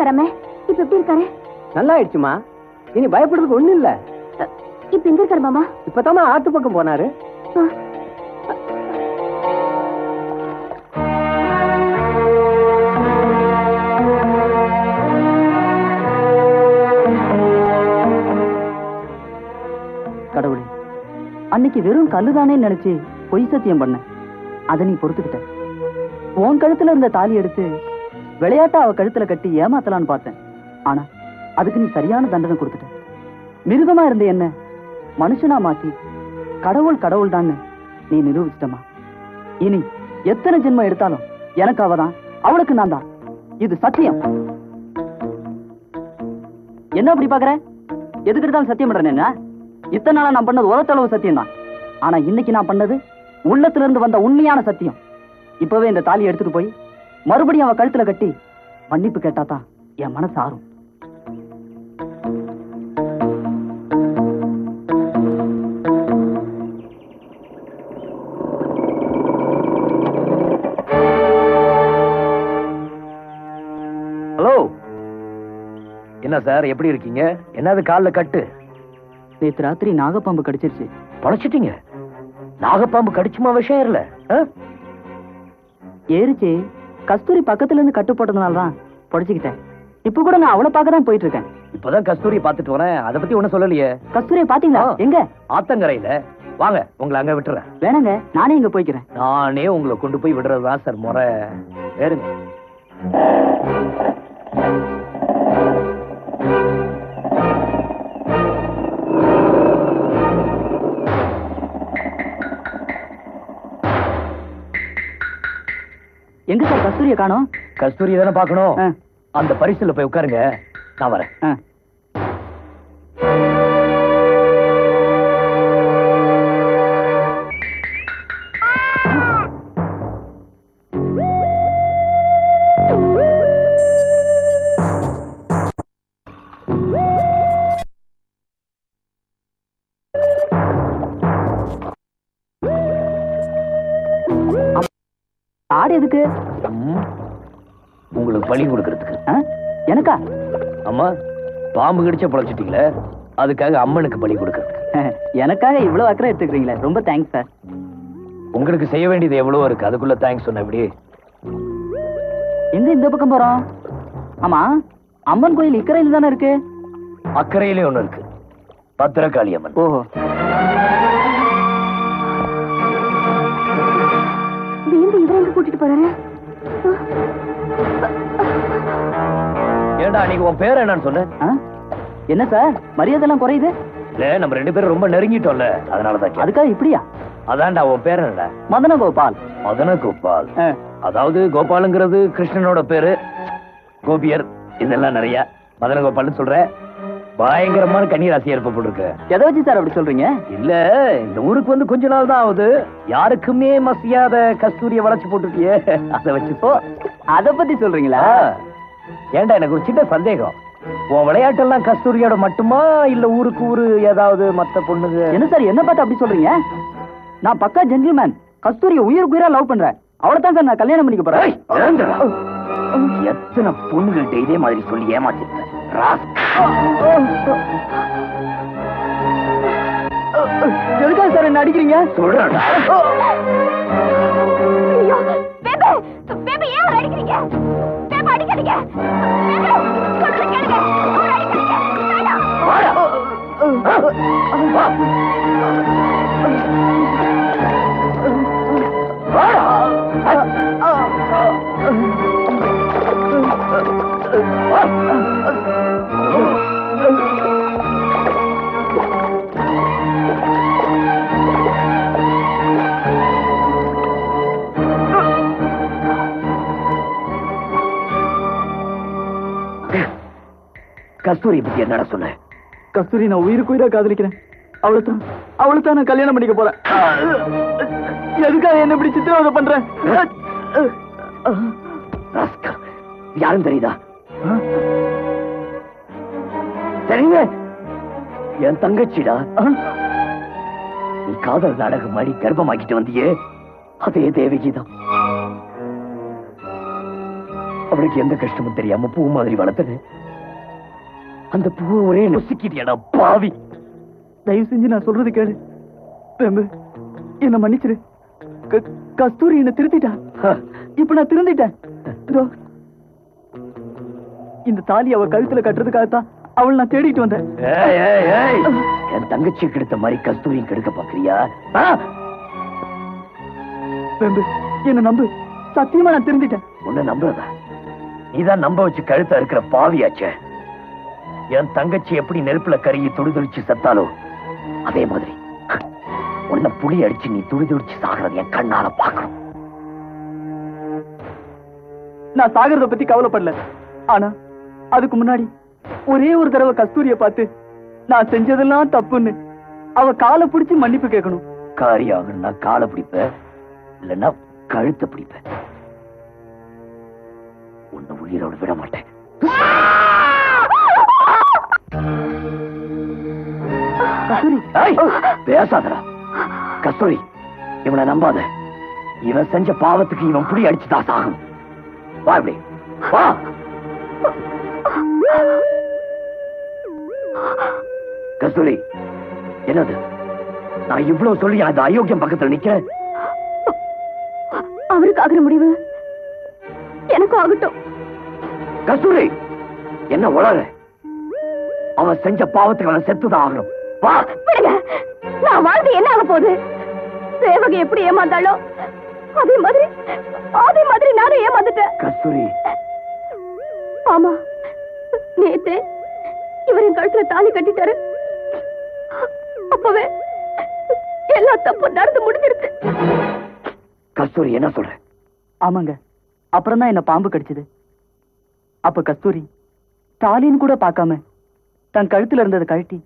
சாராமே இப்ப எப்படி இருக்காரு? நல்லா ஆயிடுச்சுமா, இனி பயப்படுறதுக்கு ஒண்ணும் இல்ல. இப்ப எங்க இருக்காரு மாமா? இப்பதாமா ஆத்து பக்கம் போனாரு. கடவுளே, அன்னைக்கு வெறும் கல்லுதானே நினைச்சு பொய் சத்தியம் பண்ண, அதை நீ பொறுத்துக்கிட்ட. உன் கழுத்துல இருந்த தாலி எடுத்து விளையாட்டா அவ கழுத்துல கட்டி ஏமாத்தலான்னு பார்த்தேன். ஆனா அதுக்கு நீ சரியான தண்டனை கொடுத்துட்ட. மிருகமா இருந்த என்ன மனுஷனா மாத்தி கடவுள் கடவுள் தான் நீ நிரூபிச்சிட்டமா. இனி எத்தனை ஜென்மம் எடுத்தாலும் எனக்கு அவதான், அவளுக்கு நான் தான். இது சத்தியம். என்ன அப்படி பாக்குற? எதுக்கு எடுத்தாலும் சத்தியம் பண்றேன். என்ன இத்தனை நாளா நான் பண்ணது உரத்தளவு சத்தியம் தான். ஆனா இன்னைக்கு நான் பண்ணது உள்ளத்துல இருந்து வந்த உண்மையான சத்தியம். இப்பவே இந்த தாலியை எடுத்துட்டு போய் மறுபடியும் அவ கழுத்துல கட்டி மன்னிப்பு கேட்டாதான் என் மனசு ஆறும். ஹலோ, என்ன சார், எப்படி இருக்கீங்க? என்னது கால்ல கட்டு? நேத்து ராத்திரி நாகப்பாம்பு கடிச்சிருச்சு. படைச்சிட்டீங்க? நாகப்பாம்பு கடிச்சுமா விஷயம் இல்ல? ஏறிச்சு. கஸ்தூரி பக்கத்துல இருந்து கட்டு போட்டதுனாலதான் பொழைச்சுக்கிட்டேன். இப்ப கூட நான் அவளை பார்க்க தான் போயிட்டு இருக்கேன். இப்பதான் கஸ்தூரி பாத்துட்டு வரேன். அதை பத்தி ஒண்ணும் சொல்லலையே. கஸ்தூரியை பாத்தீங்களா? எங்க? ஆத்தங்கரையில. வாங்க, உங்களை அங்க விட்டுறேன். வேணாங்க, நானே இங்க போய்க்கிறேன். நானே உங்களை கொண்டு போய் விடுறதுதான் சார் முறை. வேறுங்க. எங்க சார் கஸ்தூரியை காணோம்? கஸ்தூரி தானே பாக்கணும். அந்த பரிசுல போய் உட்காருங்க, நான் வரேன். ஆடு எதுக்கு? உங்களுக்கு பலி கொடுக்கறதுக்கு. எனக்கா? அம்மா, பாம்பு கடிச்ச பொழைச்சிட்டீங்களே, அதுக்காக அம்மனுக்கு பலி கொடுக்கறதுக்கு. எனக்காக இவ்வளவு அக்கறை எடுத்துக்கிறீங்களே, ரொம்ப தேங்க்ஸ் சார். உங்களுக்கு செய்ய வேண்டியது எவ்வளவு இருக்கு, அதுக்குள்ள தேங்க்ஸ் சொன்ன எப்படி? எங்க இந்த பக்கம் போறோம்? ஆமா, அம்மன் கோயில் இக்கரையில் தானே இருக்கு. அக்கறையிலே ஒண்ணு இருக்கு, பத்திரகாளி அம்மன். ஓஹோ. கூட்டிட்டு போறாரு. ஏண்டா, நீங்க உன் பேர் என்னன்னு சொன்ன? என்ன சார் மரியாதை எல்லாம் குறையுது? இல்ல, நம்ம ரெண்டு பேரும் ரொம்ப நெருங்கிட்டோம்ல, அதனாலதான். அதுக்காக இப்படியா? அதான்டா, உன் பேர் என்னடா? மதன கோபால். மதன கோபால். அதாவது கோபாலுங்கிறது கிருஷ்ணனோட பேரு, கோபியர் இதெல்லாம் நிறைய. மதன கோபால்னு சொல்ற, பயங்கரமான கன்னிராசி ஏற்பட்டு. எதை வச்சு சார் அப்படி சொல்றீங்க? இல்ல, இந்த ஊருக்கு வந்து கொஞ்ச நாள் தான் ஆகுது, யாருக்குமே மசியாத கஸ்தூரிய வளைச்சு போட்டுருக்கியே, அதை வச்சுப்போ. அத பத்தி சொல்றீங்களா? ஏண்டா, எனக்கு ஒரு சின்ன சந்தேகம். உன் விளையாட்டெல்லாம் கஸ்தூரியோட மட்டுமா, இல்ல ஊருக்கு ஊரு ஏதாவது மத்த பொண்ணுங்க? என்ன சார் என்ன பார்த்து அப்படி சொல்றீங்க? நான் பக்கா ஜென்டில்மேன். கஸ்தூரிய உயிருக்கு உயிரா லவ் பண்றேன். அவளைத்தான் சார் நான் கல்யாணம் பண்ணிக்க போறேன். எத்தனை பொண்ணுகிட்ட இதே மாதிரி சொல்லி ஏமாத்திருக்கேன். எதுக்காக சார் என்ன அடிக்கிறீங்க? சொல்றேன். கஸ்தூரி பத்தி என்னடா சொன்ன? கஸ்தூரி நான் உயிருக்கு உயிரா காதலிக்கிறேன். அவளைத்தான் நான் கல்யாணம் பண்ணிக்க போறேன். எதுக்காக என்ன இப்படி சித்திரவதை பண்றேன்? யாரும் தெரியுதா? தெரியுங்க, என் தங்கச்சிடா. நீ காதல் நாடகம் மாதிரி கர்ப்பமாக்கிட்டு வந்தியே, அதே தேவகிதான். அவளுக்கு எந்த கஷ்டமும் தெரியாம பூ மாதிரி வளர்த்தது. அந்த பூவை ஒரே நொசுக்கிட்டியடா பாவி. தயவு செஞ்சு நான் சொல்றது கேளு வேம்பு, என்ன மன்னிச்சிரு. கஸ்தூரி என்ன திருத்திட்டா. இப்ப நான் திருந்திட்டேன். இதோ, இந்த தாலி அவ கழுத்துல கட்டுறதுக்காகத்தான் அவள் நான் தேடிட்டு வந்தேன். ஏய், ஏய், ஏய். என் தங்கச்சி கெடுத்த மாதிரி கஸ்தூரியும் கெடுக்க பாக்குறியா? வேம்பு, என்ன நம்பு, சத்தியமா நான் திருந்திட்டேன். உன்னை நம்புறதா? நீதான் நம்ப வச்சு கழுத்தா இருக்கிற பாவியாச்சே. என் தங்கச்சி எப்படி நெருப்புல கருகி துடிதுடிச்சு செத்தாலோ அதே மாதிரி உன்னை புளி அடிச்சு நீ துடிதுடிச்சு சாகிறது என் கண்ணால பாக்கணும். நான் சாகிறத பத்தி கவலைப்படல. ஆனா அதுக்கு முன்னாடி ஒரே ஒரு தடவை கஸ்தூரிய பார்த்து நான் செஞ்சதெல்லாம் தப்புன்னு அவ காலை பிடிச்சு மன்னிப்பு கேட்கணும். காரியாக நான் காலை பிடிப்பேன், இல்லைன்னா கழுத்தை பிடிப்பேன். உன்னை உயிரோடு விட மாட்டேன். பேசாதடா கஸ்தூரி, இவனை நம்பாத. இவன் செஞ்ச பாவத்துக்கு இவன் புடி அடிச்சுதான் சாகும். வா இப்படி வா. கஸ்தூரி, என்னது? நான் இவ்வளவு சொல்லி அந்த அயோக்கியம் பக்கத்துல நிக்கிறேன். அவருக்கு ஆகிற முடிவு எனக்கும் ஆகட்டும். கஸ்தூரி, என்ன உளற? அவன் செஞ்ச பாவத்துக்கு அவன் செத்துதான் ஆகணும். வா. நான் வாழ்ந்து என்ன ஆக போகுது? சேவகை எப்படி ஏமாந்தாளோ அதே மாதிரி நானும் ஏமாந்துட்டேன். கஸ்தூரி, ஆமா, நேத்து இவரின் கழுத்துல தாலி கட்டிட்டாரு. அப்பவே எல்லா தப்பு நடந்து முடிஞ்சிருச்சு. கஸ்தூரி, என்ன சொல்ற? ஆமாங்க, அப்புறம் தான் என்ன பாம்பு கடிச்சது. அப்ப கஸ்தூரி தாலின்னு கூட பார்க்காம தன் கழுத்துல இருந்ததை கழட்டி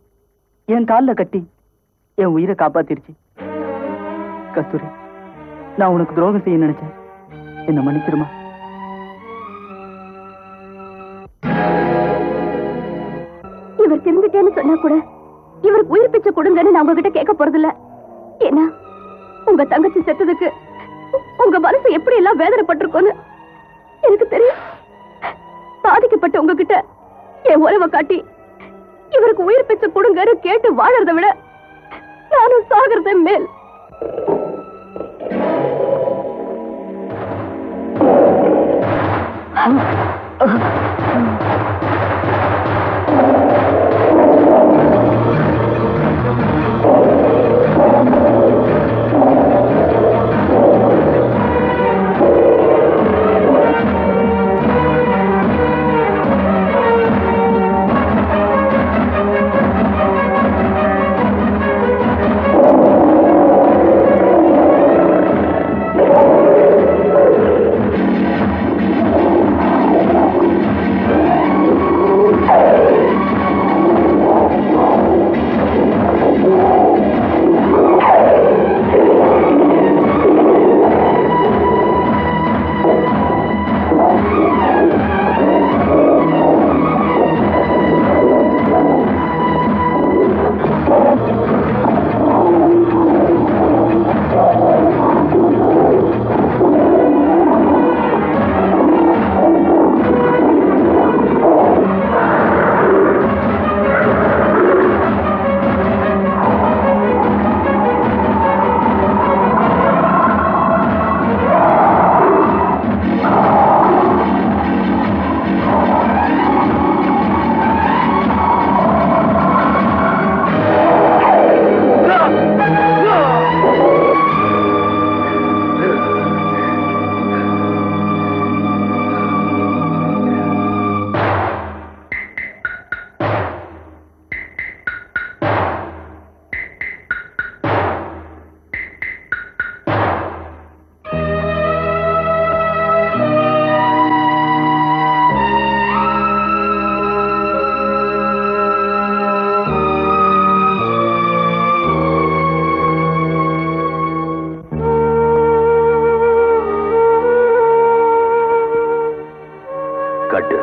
என் காலில் கட்டி என் உயிரை காப்பாத்திருச்சு. கஸ்தூரி, நான் உனக்கு துரோகம் செய்ய நினைச்சேன், என்ன மன்னிச்சிருமா? இவர் திரும்பிட்டேன்னு சொன்னா கூட இவருக்கு உயிர் பிச்சை கொடுங்கன்னு நான் உங்ககிட்ட கேட்க போறதில்ல. ஏன்னா உங்க தங்கச்சி செத்ததுக்கு உங்க மனசு எப்படி எல்லாம் வேதனைப்பட்டிருக்கோன்னு எனக்கு தெரியும். பாதிக்கப்பட்ட உங்ககிட்ட என் உறவை காட்டி இவருக்கு உயிர் பிச்சை கொடுங்கன்னு கேட்டு வாழறதை விட நானும் சாகிறத மேல். கட்டு.